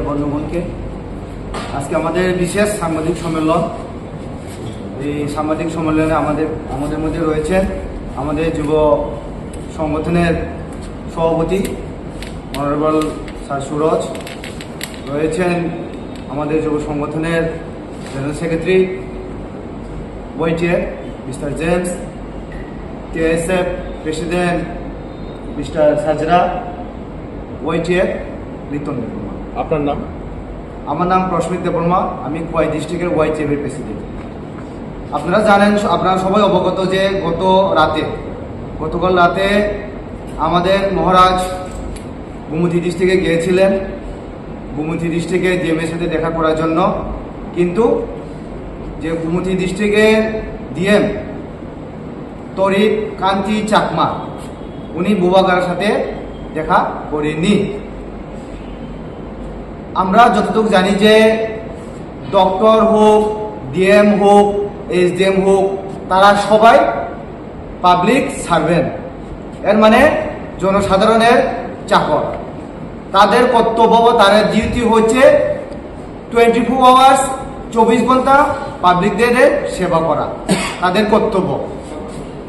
বন্ধুগণকে। আজকে আমাদের বিশেষ সাংবাদিক সম্মেলন। এই সাংবাদিক সম্মেলনে আমাদের মধ্যে রয়েছেন আমাদের যুব সংগঠনের সভাপতি অনারেবল স্যার সুরজ, রয়েছেন আমাদের যুব সংগঠনের general secretary YTF mister James, TSF president mister Sajra, YTF Liton Debbarma. আপনার নাম? আমার নাম প্রস্মিত দেববর্মা, আমি খোয়াই ডিস্ট্রিক্টের ওয়াইটিএফ এর প্রেসিডেন্ট। আপনারা জানেন, আপনারা সবাই অবগত যে গতকাল রাতে আমাদের মহারাজ গোমতী ডিস্ট্রিক্টে গিয়েছিলেন, গোমতী ডিস্ট্রিক্টে ডিএমের সাথে দেখা করার জন্য। কিন্তু যে গোমতী ডিস্ট্রিক্টের ডিএম তরিৎ কান্তি চাকমা, উনি বুবাগার সাথে দেখা করেননি। আমরা যতটুকু জানি যে ডক্টর হোক, ডিএম হোক, এসডিএম হোক, তারা সবাই পাবলিক সার্ভেন্ট, এর মানে জনসাধারণের চাকর। তাদের কর্তব্য, তাদের ডিউটি হচ্ছে 24 আওয়ার্স 24 ঘন্টা পাবলিকদের সেবা করা, তাদের কর্তব্য।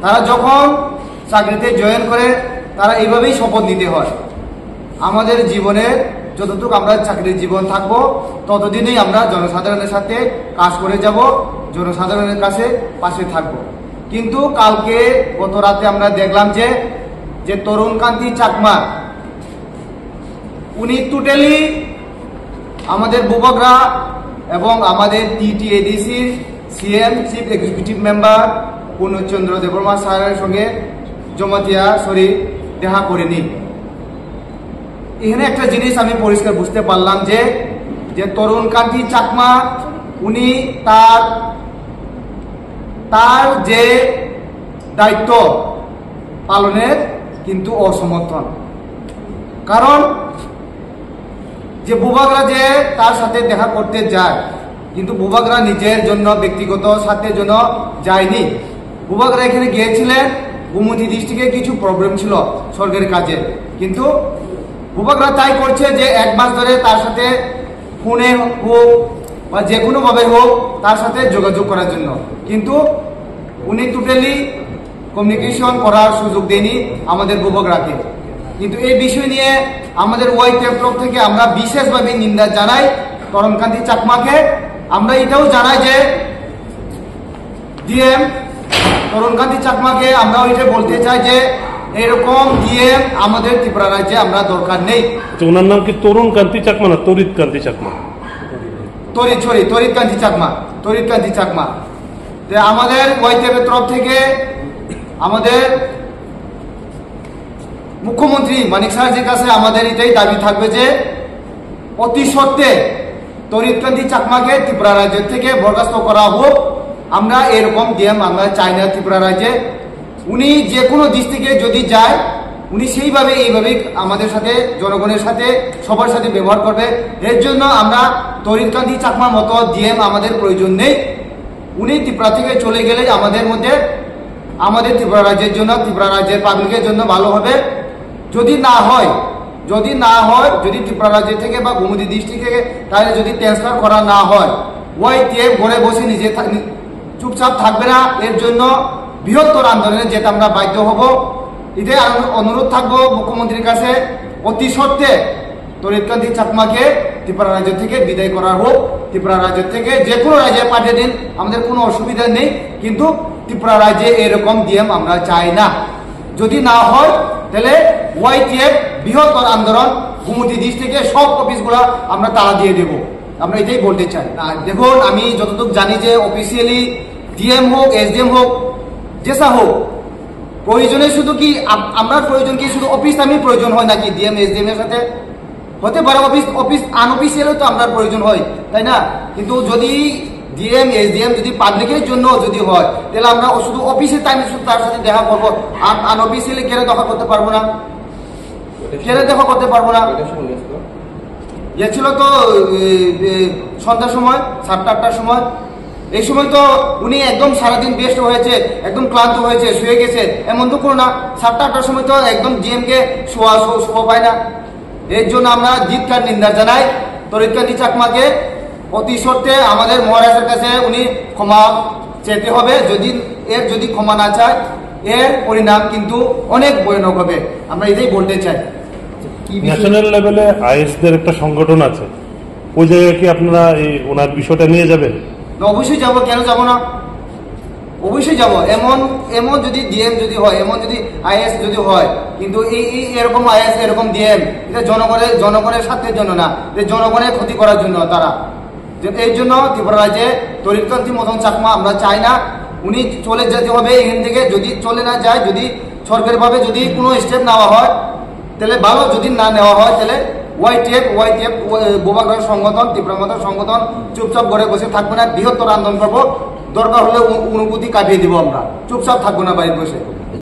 তারা যখন চাকরিতে জয়েন করে তারা এইভাবেই শপথ নিতে হয়। আমাদের জীবনের যতটুকু আমরা চাকরির জীবন থাকবো ততদিনই আমরা জনসাধারণের সাথে কাজ করে যাব, জনসাধারণের কাছে পাশে থাকব। কিন্তু কালকে গত রাতে আমরা দেখলাম যে তরুণ কান্তি চাকমা, উনি টোটালি আমাদের বুবাগরা এবং আমাদের টিটিএডিসির সিএম চিফ এক্সিকিউটিভ মেম্বার পূর্ণচন্দ্র দেববর্মা স্যারের সঙ্গে দেখা করেনি। এখানে একটা জিনিস আমি পরিষ্কার বুঝতে পারলাম যে তরুণ কান্তি চাকমা, উনি তার যে দায়িত্ব পালনের কিন্তু অসমর্থন। কারণ যে বুবাগরা যে তার সাথে দেখা করতে যায়, কিন্তু বুবাগরা নিজের জন্য ব্যক্তিগত স্বার্থের জন্য যায়নি। বুবাগরা এখানে গিয়েছিলেন, গোমতী ডিস্ট্রিক্টে কিছু প্রবলেম ছিল সরকারি কাজে, কিন্তু বুবাগরা তাই করছে যে 1 মাস ধরে তার সাথে ফোনে হোক বা যে কোনোভাবে হোক তার সাথে যোগাযোগ করার জন্য, কিন্তু উনি টোটালি কমিউনিকেশন করার সুযোগ দেয়নি আমাদের বুবাগরাকে। কিন্তু এই বিষয় নিয়ে আমাদের ওয়াইটিএফ তরফ থেকে আমরা বিশেষভাবে নিন্দা জানাই তরুণ কান্তি চাকমাকে। আমরা এটাও জানাই যে ডিএম তরুণ কান্তি চাকমাকে আমরা ওইটা বলতে চাই যে এরকম ডিএম আমাদের ত্রিপুরা রাজ্যে আমরা দরকার নেই। ওনার নাম কি তরুণ কান্তি চাকমা না তরিৎ কান্তি চাকমা? তরিৎ কান্তি চাকমা। আমাদের ওয়াইটিএফ এর তরফ থেকে আমাদের মুখ্যমন্ত্রী মানিক স্যারের কাছে আমাদের এটাই দাবি থাকবে যে অতি সত্ত্বে তরিৎ কান্তি চাকমাকে ত্রিপুরা রাজ্য থেকে বরখাস্ত করা হোক। আমরা এরকম ডিএম আমরা চাই না ত্রিপুরা রাজ্যে। উনি যে কোনো ডিস্ট্রিক্টে যদি যায়, উনি সেইভাবে এইভাবেই আমাদের সাথে, জনগণের সাথে, সবার সাথে ব্যবহার করবে। এর জন্য আমরা তরিৎ কান্তি চাকমার মতো ডিএম আমাদের প্রয়োজন নেই। উনি ত্রিপুরা থেকে চলে গেলে আমাদের ত্রিপুরা রাজ্যের জন্য, ত্রিপুরা রাজ্যের পাবলিকের জন্য ভালো হবে। যদি ত্রিপুরা রাজ্য থেকে বা গোমতী ডিস্ট্রিক্ট থেকে তাহলে যদি ট্রান্সফার করা না হয়, ওয়াইটিএফ ঘরে বসে নিজে চুপচাপ থাকবে না। এর জন্য বৃহত্তর আন্দোলনে যেতে আমরা বাধ্য হব। এটাই অনুরোধ থাকবো মুখ্যমন্ত্রীর কাছে, অতি সত্ত্বে তরিৎ কান্তি চাকমাকে ত্রিপুরা রাজ্য থেকে বিদায় করা হোক। ত্রিপুরা রাজ্য থেকে যে কোনো রাজ্যে পাঠিয়ে দিন, আমাদের কোনো অসুবিধা নেই, কিন্তু ত্রিপুরা রাজ্যে এরকম ডিএম আমরা চাই না। যদি না হয় তাহলে ওয়াইটিএফ বৃহত্তর আন্দোলন গোমতী ডিস্ট্রিক্টে সব অফিসগুলো আমরা তালা দিয়ে দেব। আমরা এটাই বলতে চাই। দেখুন, আমি যতটুকু জানি যে অফিসিয়ালি ডিএম হোক, এসডিএম হোক, যেসা হোক, প্রয়োজনে শুধু কি আমরা প্রয়োজন কি শুধু অফিস আমি প্রয়োজন হয় নাকি ডিএম এসডিএম এর সাথে? হতে পারে অফিস আনঅফিসিয়ালও তো আমরা প্রয়োজন হয়, তাই না? কিন্তু যদি ডিএম এসডিএম যদি পাবলিকের জন্য যদি হয়, তাহলে আমরা শুধু অফিসের টাইমে শুধু তার সাথে দেখা করবো, আর আনঅফিসিয়ালি কেন দেখা করতে পারবো না? ছিল তো সন্ধ্যার সময়, 7টা-8টার সময়। এই সময় তো উনি একদম সারাদিন বেস্ট হয়েছে, একদম ক্লান্ত হয়েছে, শুয়ে গেছে, এমন তো কোনো না। 7টা-8টার সময় তো একদম জিএম কে শোয়া পায় না। এর জন্য আমরা জিতকার নিন্দা জানাই তরিৎকান্তি চাকমাকে অতি সত্ত্বে আমাদের মহারাজের কাছে উনি ক্ষমা চেতে হবে। যদি ক্ষমা না চায় এর পরিণাম কিন্তু অনেক ভয়ানক হবে, আমরা এটাই বলতে চাই। ন্যাশনাল লেভেলে আইএসদের একটা সংগঠন আছে, ওই জায়গায় কি আপনারা এই ওনার বিষয়টা নিয়ে যাবেন? অবশ্যই যাব, কেন যাব না, অবশ্যই যাব। এমন যদি ডিএম যদি হয়, এমন যদি আইএস যদি হয়, কিন্তু এরকম আইএস এরকম ডিএম এটা জনগণের স্বার্থের জন্য না, জনগণের ক্ষতি করার জন্য তারা। এই জন্য ত্রিপুরা রাজ্যে তরিৎকান্তি মদন চাকমা আমরা চাই না, উনি চলে যেতে হবে এখান থেকে। যদি চলে না যায়, যদি সরকারিভাবে যদি কোনো স্টেপ নেওয়া হয় তাহলে ভালো, যদি না নেওয়া হয় তাহলে ওয়াইটিএফ বোবাগ্রাহ সংগঠন, ত্রিপুরা মাতার সংগঠন চুপচাপ ঘরে বসে থাকবে না, বৃহত্তর আন্দোলন করবো। দরকার হলে অনুভূতি কাটিয়ে দিব, আমরা চুপচাপ থাকবো না বাড়িতে বসে।